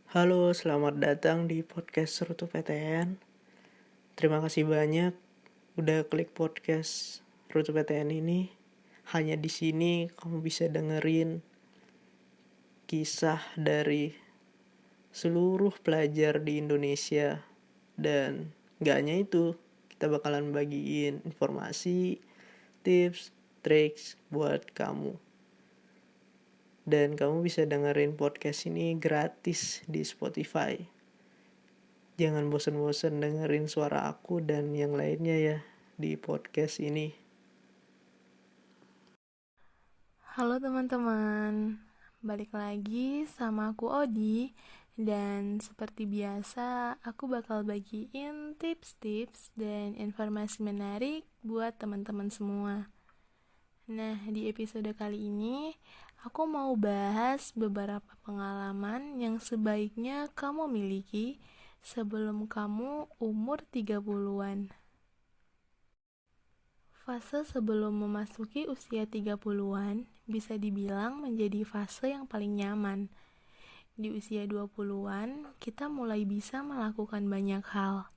Halo, selamat datang di podcast Serutu PTN. Terima kasih banyak udah klik podcast Serutu PTN ini. Hanya di sini kamu bisa dengerin kisah dari seluruh pelajar di Indonesia. Dan gak hanya itu, kita bakalan bagiin informasi, tips, triks buat kamu. Dan kamu bisa dengerin podcast ini gratis di Spotify. Jangan bosan-bosan dengerin suara aku dan yang lainnya ya di podcast ini. Halo teman-teman, balik lagi sama aku Odi. Dan seperti biasa, aku bakal bagiin tips-tips dan informasi menarik buat teman-teman semua. Nah, di episode kali ini, aku mau bahas beberapa pengalaman yang sebaiknya kamu miliki sebelum kamu umur 30-an. Fase sebelum memasuki usia 30-an bisa dibilang menjadi fase yang paling nyaman. Di usia 20-an, kita mulai bisa melakukan banyak hal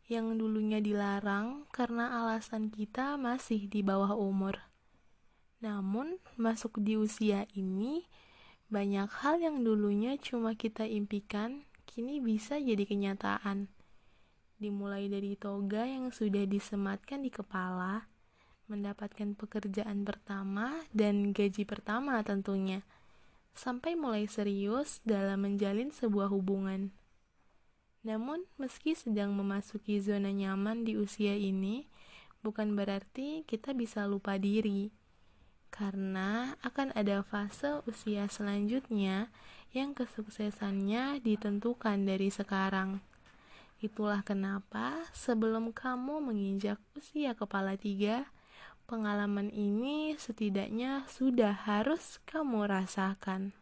yang dulunya dilarang karena alasan kita masih di bawah umur. Namun, masuk di usia ini, banyak hal yang dulunya cuma kita impikan, kini bisa jadi kenyataan. Dimulai dari toga yang sudah disematkan di kepala, mendapatkan pekerjaan pertama dan gaji pertama tentunya, sampai mulai serius dalam menjalin sebuah hubungan. Namun, meski sedang memasuki zona nyaman di usia ini, bukan berarti kita bisa lupa diri, karena akan ada fase usia selanjutnya yang kesuksesannya ditentukan dari sekarang. Itulah kenapa sebelum kamu menginjak usia kepala 3, pengalaman ini setidaknya sudah harus kamu rasakan.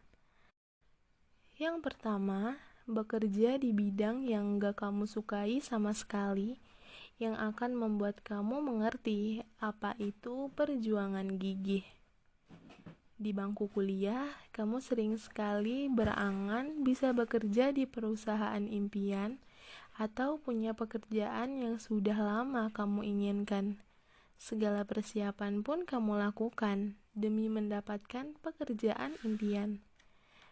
Yang pertama, bekerja di bidang yang gak kamu sukai sama sekali, yang akan membuat kamu mengerti apa itu perjuangan gigih. Di bangku kuliah, kamu sering sekali berangan bisa bekerja di perusahaan impian atau punya pekerjaan yang sudah lama kamu inginkan. Segala persiapan pun kamu lakukan demi mendapatkan pekerjaan impian.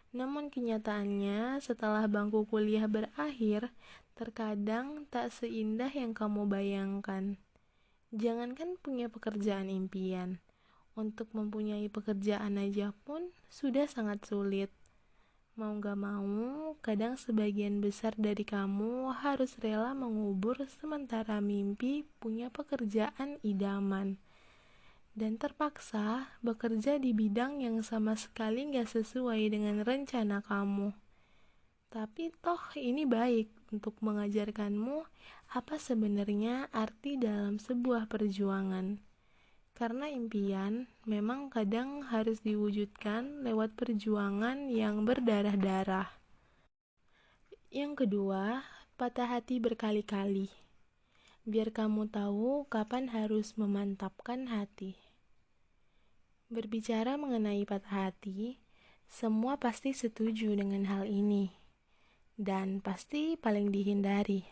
Namun kenyataannya setelah bangku kuliah berakhir, terkadang tak seindah yang kamu bayangkan. Jangankan punya pekerjaan impian, untuk mempunyai pekerjaan aja pun sudah sangat sulit. Mau gak mau, kadang sebagian besar dari kamu harus rela mengubur sementara mimpi punya pekerjaan idaman. Dan terpaksa bekerja di bidang yang sama sekali gak sesuai dengan rencana kamu. Tapi toh ini baik untuk mengajarkanmu apa sebenarnya arti dalam sebuah perjuangan. Karena impian memang kadang harus diwujudkan lewat perjuangan yang berdarah-darah. Yang kedua, patah hati berkali-kali. Biar kamu tahu kapan harus memantapkan hati. Berbicara mengenai patah hati, semua pasti setuju dengan hal ini. Dan pasti paling dihindari.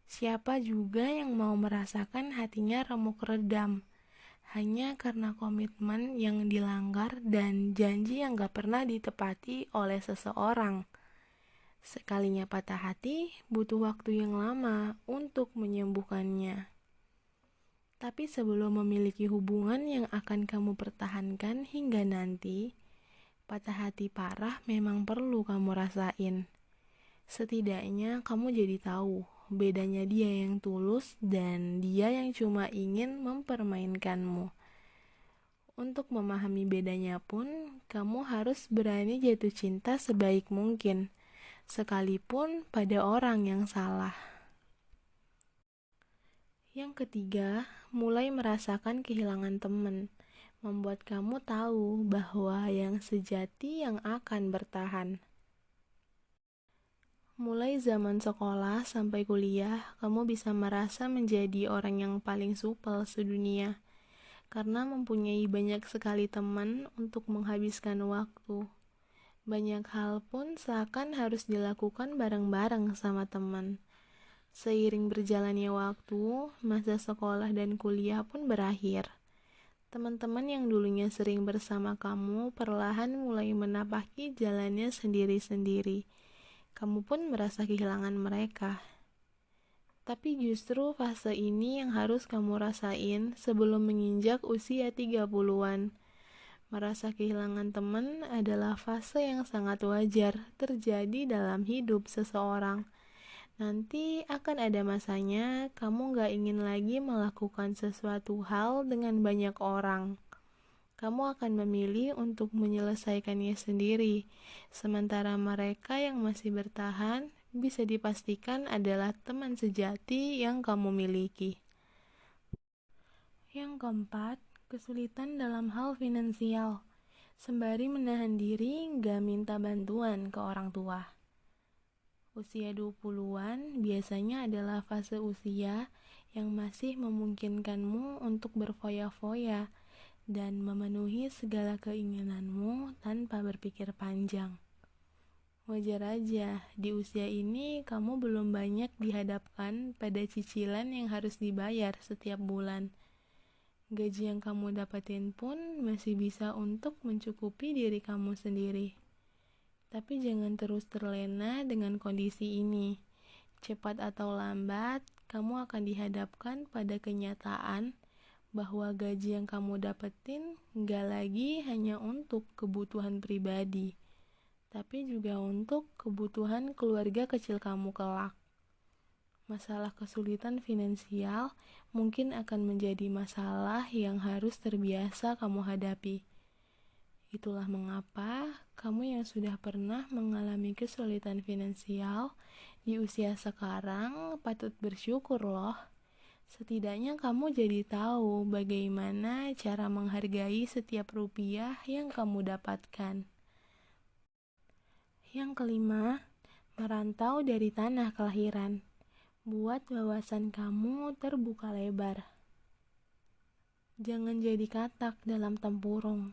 Siapa juga yang mau merasakan hatinya remuk redam hanya karena komitmen yang dilanggar dan janji yang gak pernah ditepati oleh seseorang. Sekalinya patah hati, butuh waktu yang lama untuk menyembuhkannya. Tapi sebelum memiliki hubungan yang akan kamu pertahankan hingga nanti, patah hati parah memang perlu kamu rasain. Setidaknya kamu jadi tahu bedanya dia yang tulus dan dia yang cuma ingin mempermainkanmu. Untuk memahami bedanya pun, kamu harus berani jatuh cinta sebaik mungkin, sekalipun pada orang yang salah. Yang ketiga, mulai merasakan kehilangan teman, membuat kamu tahu bahwa yang sejati yang akan bertahan. Mulai zaman sekolah sampai kuliah, kamu bisa merasa menjadi orang yang paling supel sedunia, karena mempunyai banyak sekali teman untuk menghabiskan waktu. Banyak hal pun seakan harus dilakukan bareng-bareng sama teman. Seiring berjalannya waktu, masa sekolah dan kuliah pun berakhir. Teman-teman yang dulunya sering bersama kamu perlahan mulai menapaki jalannya sendiri-sendiri. Kamu pun merasa kehilangan mereka. Tapi justru fase ini yang harus kamu rasain sebelum menginjak usia 30-an. Merasa kehilangan teman adalah fase yang sangat wajar terjadi dalam hidup seseorang. Nanti akan ada masanya kamu gak ingin lagi melakukan sesuatu hal dengan banyak orang. Kamu akan memilih untuk menyelesaikannya sendiri, sementara mereka yang masih bertahan bisa dipastikan adalah teman sejati yang kamu miliki. Yang keempat, kesulitan dalam hal finansial. Sembari menahan diri gak minta bantuan ke orang tua. Usia 20-an biasanya adalah fase usia yang masih memungkinkanmu untuk berfoya-foya dan memenuhi segala keinginanmu tanpa berpikir panjang. Wajar aja, di usia ini kamu belum banyak dihadapkan pada cicilan yang harus dibayar setiap bulan. Gaji yang kamu dapatin pun masih bisa untuk mencukupi diri kamu sendiri. Tapi jangan terus terlena dengan kondisi ini. Cepat atau lambat, kamu akan dihadapkan pada kenyataan bahwa gaji yang kamu dapetin gak lagi hanya untuk kebutuhan pribadi, tapi juga untuk kebutuhan keluarga kecil kamu kelak. Masalah kesulitan finansial mungkin akan menjadi masalah yang harus terbiasa kamu hadapi. Itulah mengapa kamu yang sudah pernah mengalami kesulitan finansial di usia sekarang patut bersyukur loh. Setidaknya kamu jadi tahu bagaimana cara menghargai setiap rupiah yang kamu dapatkan. Yang kelima, merantau dari tanah kelahiran. Buat wawasan kamu terbuka lebar. Jangan jadi katak dalam tempurung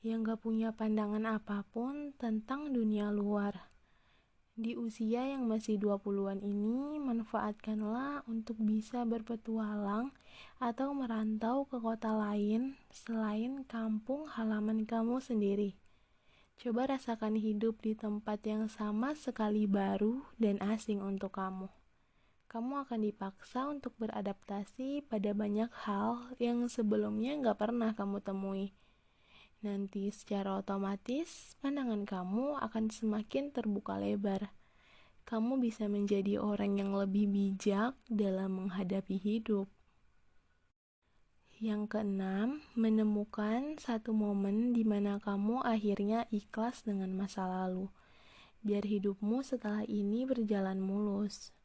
yang gak punya pandangan apapun tentang dunia luar. Di usia yang masih 20-an ini, manfaatkanlah untuk bisa berpetualang atau merantau ke kota lain selain kampung halaman kamu sendiri. Coba rasakan hidup di tempat yang sama sekali baru dan asing untuk kamu. Kamu akan dipaksa untuk beradaptasi pada banyak hal yang sebelumnya gak pernah kamu temui. Nanti secara otomatis pandangan kamu akan semakin terbuka lebar. Kamu bisa menjadi orang yang lebih bijak dalam menghadapi hidup. Yang keenam, menemukan satu momen di mana kamu akhirnya ikhlas dengan masa lalu, biar hidupmu setelah ini berjalan mulus.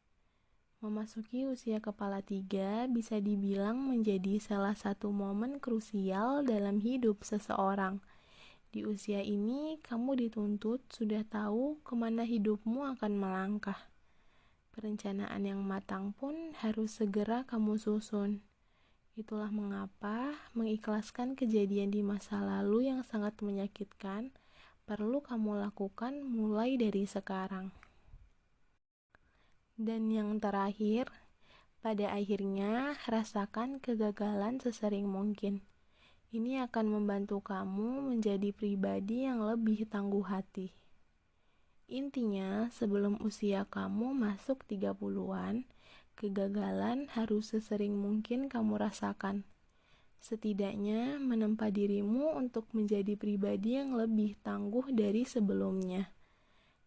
Memasuki usia kepala 3 bisa dibilang menjadi salah satu momen krusial dalam hidup seseorang. Di usia ini, kamu dituntut sudah tahu kemana hidupmu akan melangkah. Perencanaan yang matang pun harus segera kamu susun. Itulah mengapa mengikhlaskan kejadian di masa lalu yang sangat menyakitkan perlu kamu lakukan mulai dari sekarang. Dan yang terakhir, pada akhirnya rasakan kegagalan sesering mungkin. Ini akan membantu kamu menjadi pribadi yang lebih tangguh hati. Intinya, sebelum usia kamu masuk 30-an, kegagalan harus sesering mungkin kamu rasakan. Setidaknya menempa dirimu untuk menjadi pribadi yang lebih tangguh dari sebelumnya.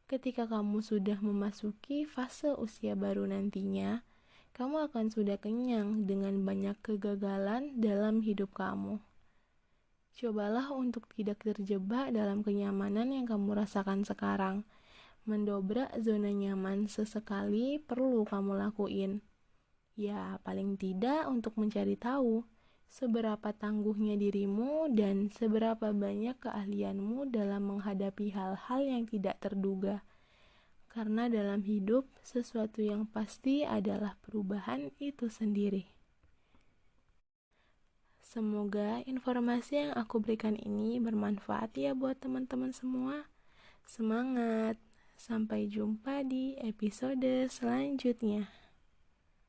Ketika kamu sudah memasuki fase usia baru nantinya, kamu akan sudah kenyang dengan banyak kegagalan dalam hidup kamu. Cobalah untuk tidak terjebak dalam kenyamanan yang kamu rasakan sekarang. Mendobrak zona nyaman sesekali perlu kamu lakuin. Ya, paling tidak untuk mencari tahu seberapa tangguhnya dirimu dan seberapa banyak keahlianmu dalam menghadapi hal-hal yang tidak terduga. Karena dalam hidup, sesuatu yang pasti adalah perubahan itu sendiri. Semoga informasi yang aku berikan ini bermanfaat ya buat teman-teman semua. Semangat! Sampai jumpa di episode selanjutnya.